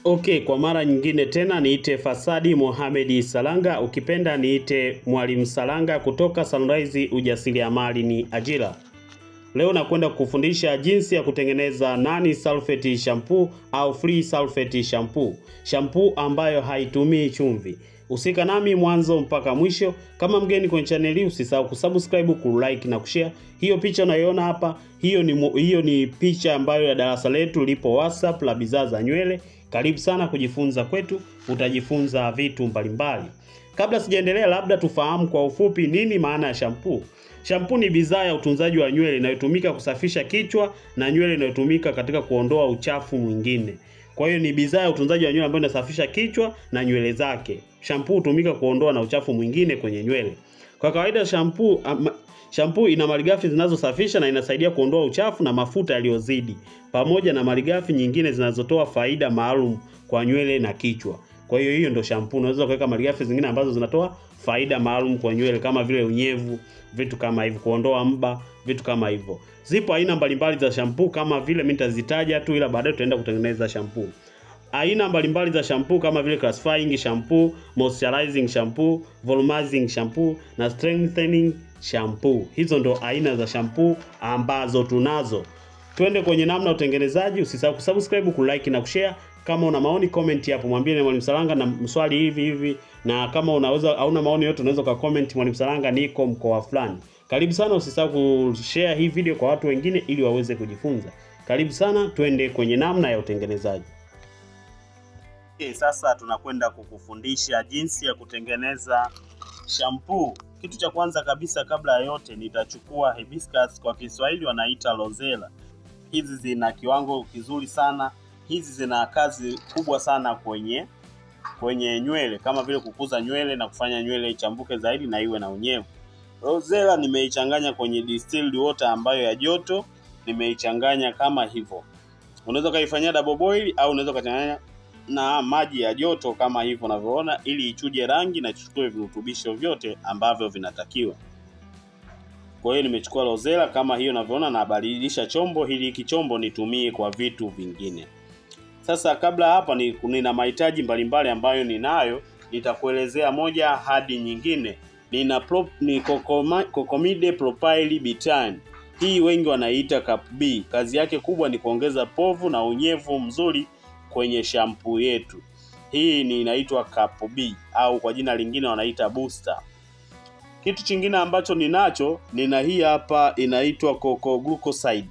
Okay, kwa mara nyingine tena niite Fasadi Mohamed Salanga, ukipenda niite Mwalimu Salanga kutoka Sunrise Ujasiriamali ni Ajira. Leo nakwenda kufundisha jinsi ya kutengeneza nani sulfate shampoo au free sulfate shampoo. Shampoo ambayo haitumii chumvi. Usika nami mwanzo mpaka mwisho. Kama mgeni kwenye channel hii usisahau kusubscribe, kulike na kushare. Hiyo picha unayoona hapa, hiyo ni picha ambayo ya darasa letu lipo WhatsApp la bidhaa za nywele. Karibu sana kujifunza kwetu, utajifunza vitu mbalimbali. Kabla sijaendelea, labda tufahamu kwa ufupi nini maana ya shampoo. Shampoo ni bidhaa ya utunzaji wa nywele inayotumika kusafisha kichwa na nywele inayotumika katika kuondoa uchafu mwingine. Kwa hiyo ni bidhaa ya utunzaji wa nywele ambayo inasafisha kichwa na nywele zake. Shampoo hutumika kuondoa na uchafu mwingine kwenye nywele. Kwa kawaida shampoo ina malighafi zinazosafisha na inasaidia kuondoa uchafu na mafuta yaliyozidi, pamoja na malighafi nyingine zinazotoa faida maalum kwa nywele na kichwa. Kwa hiyo ndio shampoo. Unaweza kuweka malighafi zingine ambazo zinatoa faida maalum kwa nywele kama vile unyevu, vitu kama hivyo, kuondoa mba, vitu kama hivyo. Zipo aina mbalimbali za shampoo kama vile mimi nitazitaja tu, ila baadaye tutaenda kutengeneza shampoo. Aina mbalimbali za shampoo kama vile classifying shampoo, moisturizing shampoo, volumizing shampoo na strengthening shampoo. Hizo ndo aina za shampoo ambazo tunazo. Twende kwenye namna ya utengenezaji. Usisahau kusubscribe, kulike na kushare. Kama una maoni comment hapo, mwambie Mwalimu Salanga na mswali hivi, na kama unaweza au una maoni yote unaweza ka comment, Mwalimu Salanga niko mkoa fulani. Karibu sana, usisahau kushare hii video kwa watu wengine ili waweze kujifunza. Karibu sana, twende kwenye namna ya utengenezaji. Sasa tunakwenda kukufundisha jinsi ya kutengeneza shampoo. Kitu cha kwanza kabisa, kabla ya yote, nitachukua hibiscus, kwa Kiswahili wanaita rosella. Hizi zina kiwango kizuri sana. Hizi zina kazi kubwa sana kwenye nywele, kama vile kukuza nywele na kufanya nywele ichambuke zaidi na iwe na unyevu. Rosella nimeichanganya kwenye distilled water ambayo ya joto, nimeichanganya kama hivyo. Unaweza kaifanyia double boil au unaweza kuchanganya na maji ya joto kama hivyo unavyoona, ili ichuje rangi na ichukue virutubisho vyote ambavyo vinatakiwa. Kwa hiyo nimechukua rosella kama hiyo unavyoona na badilisha chombo ili hiki chombo nitumie kwa vitu vingine. Sasa kabla hapa nina mahitaji mbalimbali ambayo ninayo, nitakuelezea moja hadi nyingine. Ni Cocomide Propyl Betaine. Hii wengi wanaita Cap B. Kazi yake kubwa ni kuongeza povu na unyevu mzuri kwenye shampoo yetu. Hii inaitwa Cap B au kwa jina lingine wanaita booster. Kitu kingine ambacho nina hii hapa inaitwa coco glucoside.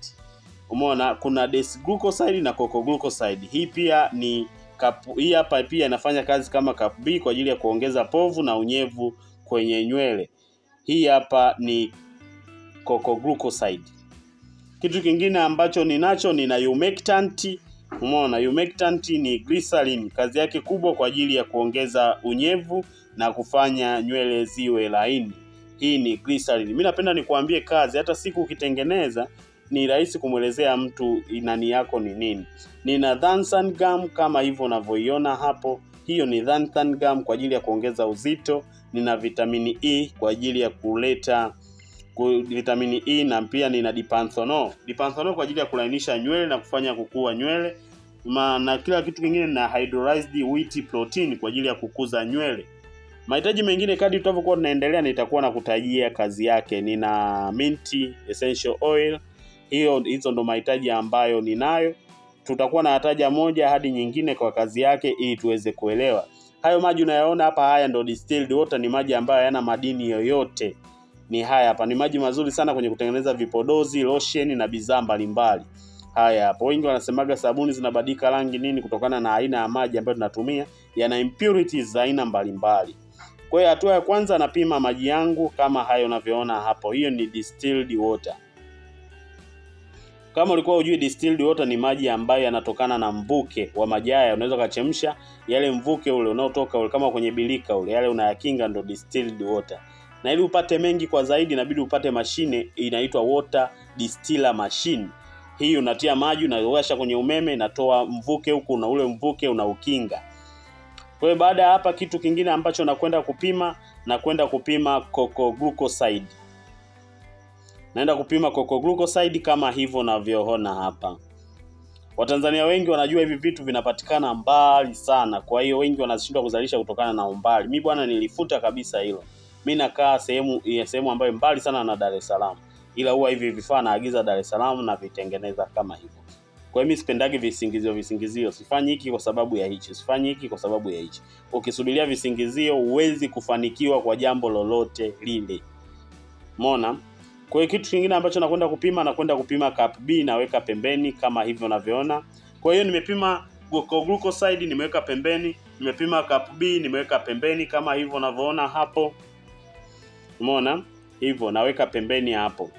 Umeona kuna desglucoside na coco glucoside. Hii pia ni hii hapa pia inafanya kazi kama Cap B kwa ajili ya kuongeza povu na unyevu kwenye nywele. Hii hapa ni coco glucoside. Kitu kingine ambacho nina humectant. Umeona humectant ni glycerin. Kazi yake kubwa kwa ajili ya kuongeza unyevu na kufanya nywele ziwe laini. Hii ni glycerin. Mimi napenda nikuambie kazi, hata siku ukitengeneza ni rahisi kumuelezea mtu nani yako ni nini. Nina xanthan gum kama hivyo unavyoiona hapo. Hiyo ni xanthan gum kwa ajili ya kuongeza uzito. Nina vitamini E kwa ajili ya kuleta vitamini E, na pia nina dipanthenol. Dipanthenol kwa ajili ya kulainisha nywele na kufanya kukua nywele. Na kila kitu kingine na hydrolyzed wheat protein kwa ajili ya kukuza nywele. Mahitaji mengine kadri tutavyokuwa tunaendelea nitakuwa nakutajia kazi yake. Nina mint essential oil. Hizo ndo mahitaji ambayo ninayo. Tutakuwa na hataja moja hadi nyingine kwa kazi yake ili tuweze kuelewa. Hayo maji unayaona hapa, haya ndo distilled water, ni maji ambayo hayana madini yoyote. Ni haya hapa, ni maji mazuri sana kwenye kutengeneza vipodozi, lotion na bidhaa mbalimbali. Haya hapo, wengi wanasemaga sabuni zinabadilika rangi nini kutokana na aina ya maji ambayo tunatumia, yana impurities za aina mbalimbali. Kwa hiyo hatua ya kwanza napima maji yangu kama hayo unavyoona hapo. Hiyo ni distilled water. Kama ulikuwa hujui, distilled water ni maji ambayo yanatokana na mvuke wa maji haya. Unaweza kachemsha yale mvuke ule unaotoka ule kama kwenye bilika ule, yale unayakinga, ndo distilled water. Na ili upate mengi kwa zaidi inabidi upate mashine inaitwa water distiller machine. Hii unatia maji, unawasha kwenye umeme, inatoa mvuke huku na ule mvuke unaukinga. Kwa hiyo baada ya hapa, kitu kingine ambacho nakwenda kupima coco glucoside. Naenda kupima coco glucoside kama hivyo unavyoona hapa. Watanzania wengi wanajua hivi vitu vinapatikana mbali sana, kwa hiyo wengi wanashindwa kuzalisha kutokana na umbali. Mimi bwana nilifuta kabisa hilo. Mimi nakaa sehemu ambayo mbali sana na Dar es Salaam. Ila huwa hivi vifaa naagiza Dar es Salaam na vitengeneza kama hivyo. Kwa hiyo mimi sipendagi visingizio. Sifanyi hiki kwa sababu ya hichi, sifanyi hiki kwa sababu ya hichi. Ukisubiria visingizio huwezi kufanikiwa kwa jambo lolote lile. Umeona? Kwa hiyo kitu kingine ambacho nakwenda kupima cup B, naweka pembeni kama hivyo unavyoona. Kwa hiyo nimepima glucoside nimeweka pembeni, nimepima cup B nimeweka pembeni kama hivyo unavyoona hapo. Umeona? Hivyo naweka pembeni hapo.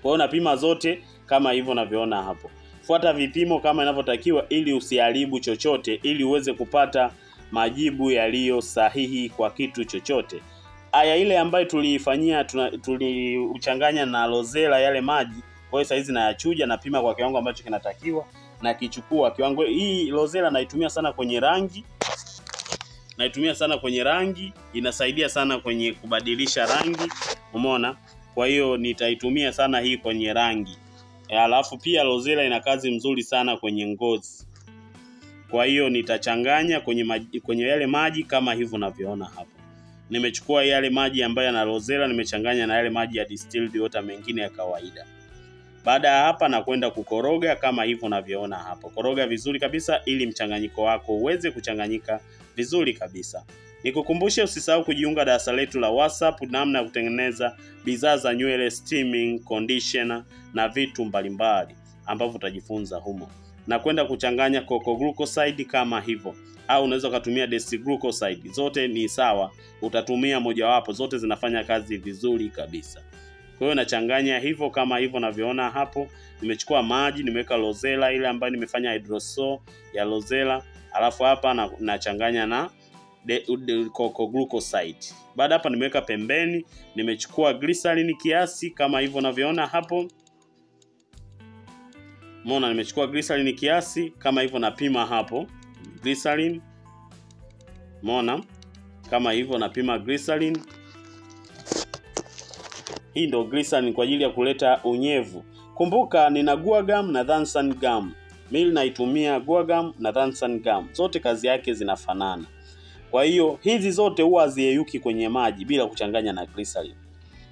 Kwa hiyo napima zote kama hivyo unavyoona hapo. Fuata vipimo kama inavyotakiwa ili usiharibu chochote, ili uweze kupata majibu yaliyo sahihi kwa kitu chochote. Aya ile ambayo tuliifanyia tuliuchanganya na Rosella yale maji. Kwa hiyo saizi nayachuja, napima kwa kiwango ambacho kinatakiwa na kichukua kiwango. Hii Rosella naitumia sana kwenye rangi. Inasaidia sana kwenye kubadilisha rangi. Umeona? Kwa hiyo nitaitumia sana hii kwenye rangi. Alafu pia Rosella ina kazi mzuri sana kwenye ngozi. Kwa hiyo nitachanganya kwenye yale maji kama hivyo unavyoona hapo. Nimechukua yale maji ambayo yana Rosella, nimechanganya na yale maji ya distilled water mengine ya kawaida. Baada ya hapa nakwenda kukoroga kama hivyo unavyoona hapo. Koroga vizuri kabisa ili mchanganyiko wako uweze kuchanganyika vizuri kabisa. Nikukumbushe usisahau kujiunga darasa letu la WhatsApp namna ya kutengeneza bidhaa za nywele, steaming, conditioner na vitu mbalimbali ambavyo utajifunza humo. Na kwenda kuchanganya cocoa glucoside kama hivyo, au unaweza kutumia desglucoside, zote ni sawa, utatumia mojawapo, zote zinafanya kazi vizuri kabisa. Kwa hiyo nachanganya hivyo kama hivyo unavyoona hapo. Nimechukua maji, nimeweka Rosella ile ambayo nimefanya hydrosol ya Rosella, alafu hapa nachanganya na cocoa glucoside. Baada hapa nimeweka pembeni, nimechukua glycerin kiasi kama hivyo unavyoona hapo. Umeona, nimechukua glycerin kiasi kama hivyo, napima hapo glycerin. Umeona? Kama hivyo napima glycerin. Hii ndio glycerin kwa ajili ya kuleta unyevu. Kumbuka nina guar gum na Dansan gum. Mimi naitumia guar gum na Dansan gum. Zote kazi yake zinafanana. Kwa hiyo hizi zote huwa haziyeyuki kwenye maji bila kuchanganya na glycerin.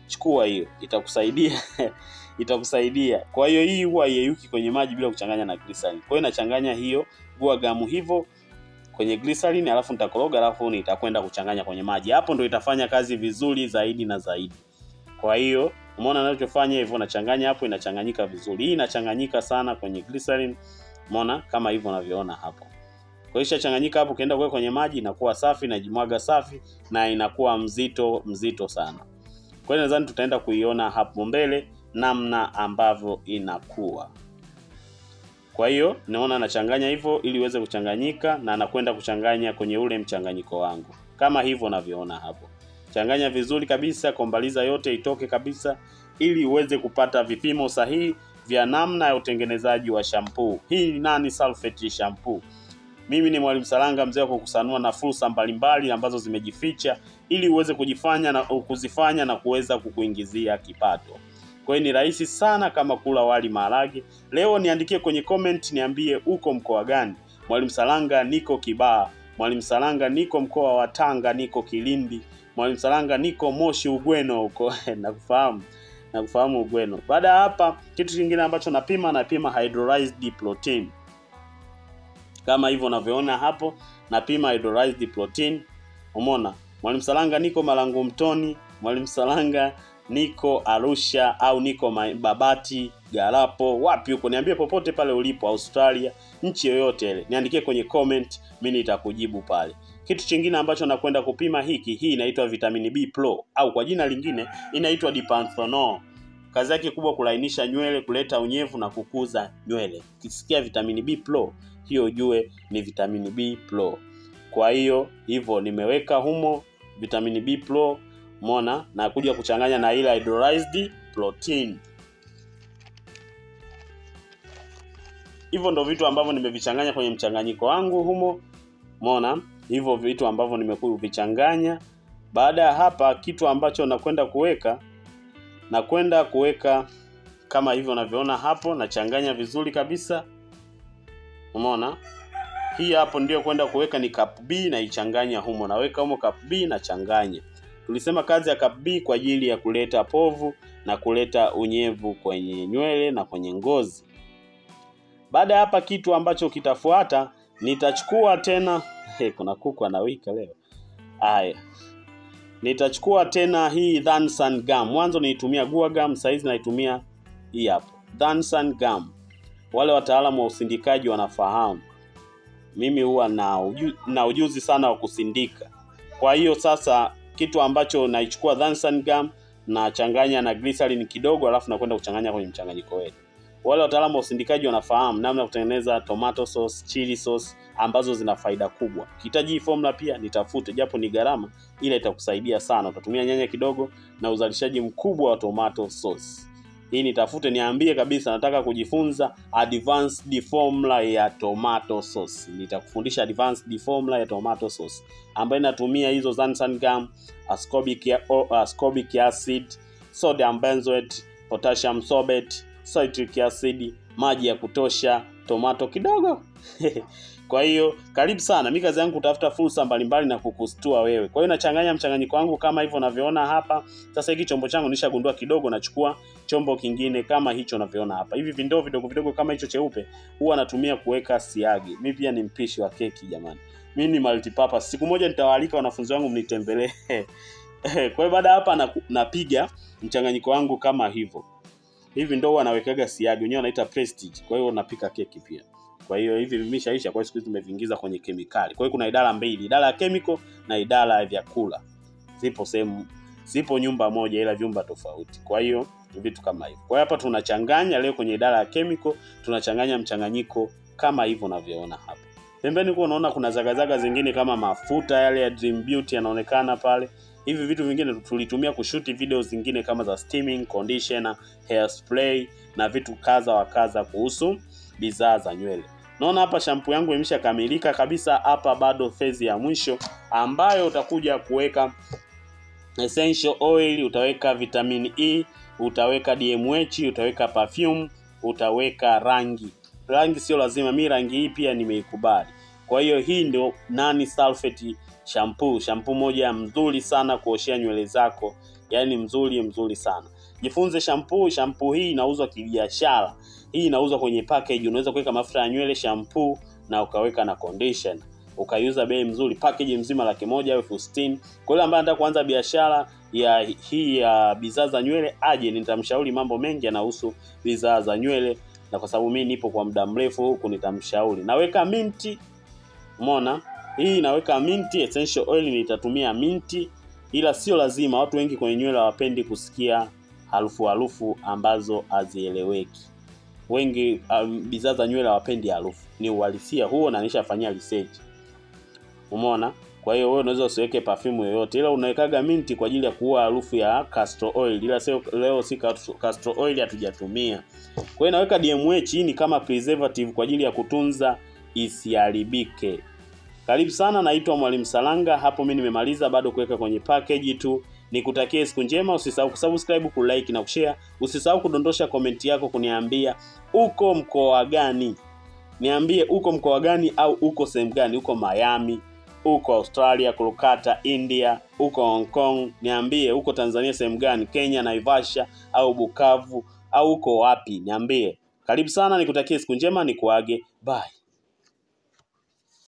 Chukua hiyo, itakusaidia. Itakusaidia. Kwa hiyo hii huwa haiyeyuki kwenye maji bila kuchanganya na glycerin. Kwa hiyo nachanganya hiyo guar gum hivyo kwenye glycerin, alafu nitakoroga, alafu nitakwenda kuchanganya kwenye maji. Hapo ndio itafanya kazi vizuri zaidi na zaidi. Kwa hiyo umeona ninachofanya hivyo, nachanganya hapo, inachanganyika vizuri. Hii inachanganyika sana kwenye glycerin. Umeona kama hivyo unavyoona hapo. Kwa hiyo changanyika hapo, kaenda kuweka kwenye maji, inakuwa safi na jimwaga safi na inakuwa mzito sana. Kwa hiyo nadhani tutaenda kuiona hapo mbele namna ambavyo inakuwa. Kwa hiyo naona nachanganya hivyo ili iweze kuchanganyika, na nakwenda kuchanganya kwenye ule mchanganyiko wangu kama hivyo unavyoona hapo. Changanya vizuri kabisa, kombaliza yote itoke kabisa ili uweze kupata vipimo sahihi vya namna ya utengenezaji wa shampoo. Hii ni nani sulfate shampoo. Mimi ni Mwalimu Salanga, mzee wa kukusanua na fursa mbalimbali ambazo zimejificha ili uweze kuzifanya na kuweza kukuingizia kipato. Kwa hiyo ni rahisi sana kama kula wali maharage. Leo niandikie kwenye comment, niambie uko mkoa gani. Mwalimu Salanga niko Kibaha. Mwalimu Salanga niko mkoa wa Tanga, niko Kilindi. Mwalimu Salanga niko Moshi Ugweno huko. Nakufahamu Ugweno. Baada ya hapa, kitu kingine ambacho napima hydrolyzed protein. Kama hivyo unavyoona hapo, napima hydrolyzed protein. Umeona? Mwalimu Salanga niko Malango Mtoni, Mwalimu Salanga niko Arusha au niko Babati, Garapo, wapi huko, niambie popote pale ulipo, Australia, nchi yoyote ile. Niandikie kwenye comment, mimi nitakujibu pale. Kitu kingine ambacho nakwenda kupima hii inaitwa vitamin B Pro au kwa jina lingine inaitwa Dipanthenol. Kazi yake kubwa kulainisha nywele, kuleta unyevu na kukuza nywele. Ukisikia vitamin B Pro, hiyo ujue ni vitamin B Pro. Kwa hiyo hivyo nimeweka humo vitamin B Pro, umeona, na kuja kuchanganya na ile hydrolyzed protein. Hivyo ndio vitu ambavyo nimevichanganya kwenye mchanganyiko wangu humo. Umeona? Hivyo vitu ambavyo nimekuvichanganya. Baada ya hapa, kitu ambacho nakwenda kuweka kama hivyo unavyoona hapo, nachanganya vizuri kabisa. Umeona? Hii hapo ndio kwenda kuweka ni cup B na ichanganya humo. Naweka humo cup B na changanya. Tulisema kazi ya cup B kwa ajili ya kuleta povu na kuleta unyevu kwenye nywele na kwenye ngozi. Baada hapa kitu ambacho kitafuata nitachukua tena kuna kuku anawika leo. Haya. Nitachukua tena hii Dansan gum. Mwanzo nilitumia Gua gum, saizi naitumia hii hapo. Dansan gum. Wale wataalamu wa usindikaji wanafahamu. Mimi huwa na ujuzi sana wa kusindika. Kwa hiyo sasa kitu ambacho naichukua Dansan gum na changanya na glycerin kidogo, alafu na kwenda kuchanganya kwenye mchanganyiko wetu. Wale wataalamu wa usindikaji wanafahamu namna ya kutengeneza tomato sauce, chili sauce ambazo zina faida kubwa. Ukihitaji hii formula pia nitafute, japo ni gharama, ila itakusaidia sana. Utatumia nyanya kidogo na uzalishaji mkubwa wa tomato sauce. Hii nitafute, niambie kabisa nataka kujifunza advanced formula ya tomato sauce. Nitakufundisha advanced formula ya tomato sauce ambayo inatumia hizo Dansan gum, ascorbic acid, sodium benzoate, potassium sorbate, citric acid, maji ya kutosha, tomato kidogo. Kwa hiyo karibu sana. Mimi kazi yangu kutafuta fursa mbalimbali na kukustua wewe. Kwa hiyo nachanganya mchanganyiko wangu kama hivyo unavyoona hapa. Sasa hiki chombo changu nishagundua kidogo, nachukua chombo kingine kama hicho unavyoona hapa. Hivi vindoo vidogo vidogo kama hicho cheupe huwa natumia kuweka siagi. Mimi pia ni mpishi wa keki jamani. Mimi ni multipurpose. Siku moja nitawaalika wanafunzi wangu mnitembelee. Kwa hiyo baada hapa napiga mchanganyiko wangu kama hivyo. Hivi ndio wanawekaga siagi, wenyewe wanaita Prestige. Kwa hiyo napika keki pia. Kwa hiyo hivi vimeshaisha, kwa hiyo siku hizi tumeviingiza kwenye kemikali. Kwa hiyo kuna idara mbili, idara ya chemical na idara ya vyakula. Zipo nyumba moja ila vyumba tofauti. Kwa hiyo vitu kama hivyo. Kwa hiyo hapa tunachanganya leo kwenye idara ya chemical, tunachanganya mchanganyiko kama hivyo unavyoona hapa. Pembeni unaona kuna zagazaga zingine kama mafuta yale ya Dream Beauty yanaonekana pale. Hivi vitu vingine tulitumia kushuti video zingine kama za steaming, conditioner, hairspray na vitu kaza wa kaza kuhusu bidhaa za nywele. Naona hapa shampoo yangu imeshakamilika kabisa. Hapa bado phase ya mwisho ambayo utakuja kuweka essential oil, utaweka vitamin E, utaweka DMH, utaweka perfume, utaweka rangi. Rangi sio lazima, mimi rangi hii pia nimeikubali. Kwa hiyo hii ndio nani sulfate shampoo moja mzuri sana kuoshea nywele zako, yani mzuri sana. Jifunze shampoo hii inauzwa kibiashara. Hii inauzwa kwenye package, unaweza kuweka mafuta ya nywele, shampoo na ukaweka na conditioner. Ukaiuza bei mzuri, package mzima 100,000 au 60,000. Kwa yule ambaye anataka kuanza biashara ya hii ya bidhaa za nywele aje, nitamshauri mambo mengi yanahusu bidhaa za nywele, na kwa sababu mimi nipo kwa muda mrefu huku nitamshauri. Naweka minti. Umeona? Hii naweka minti, essential oil nitatumia minti, ila sio lazima. Watu wengi kwenye nywele hawapendi kusikia harufu ambazo hazieleweki. Wengi bidhaa za nywele hawapendi harufu. Ni uhalisia huo na nishafanyia research. Umeona? Kwa hiyo wewe unaweza usiweke perfume yoyote, ila unawekaga minti kwa ajili ya kuua harufu ya castor oil. Ila leo si castor oil hatujatumia. Kwa hiyo naweka DMH, hii ni kama preservative kwa ajili ya kutunza isiharibike. Karibu sana, naitwa Mwalimu Salanga. Hapo mimi nimemaliza, bado kuweka kwenye package tu. Nikutakie siku njema, usisahau kusubscribe, kulike na kushare. Usisahau kudondosha comment yako kuniambia uko mkoa gani. Niambie uko mkoa gani au uko sehemu gani, uko Miami, uko Australia, Kolkata, India, uko Hong Kong. Niambie uko Tanzania sehemu gani, Kenya, Naivasha au Bukavu au uko wapi, niambie. Karibu sana, nikutakie siku njema, nikuage. Bye.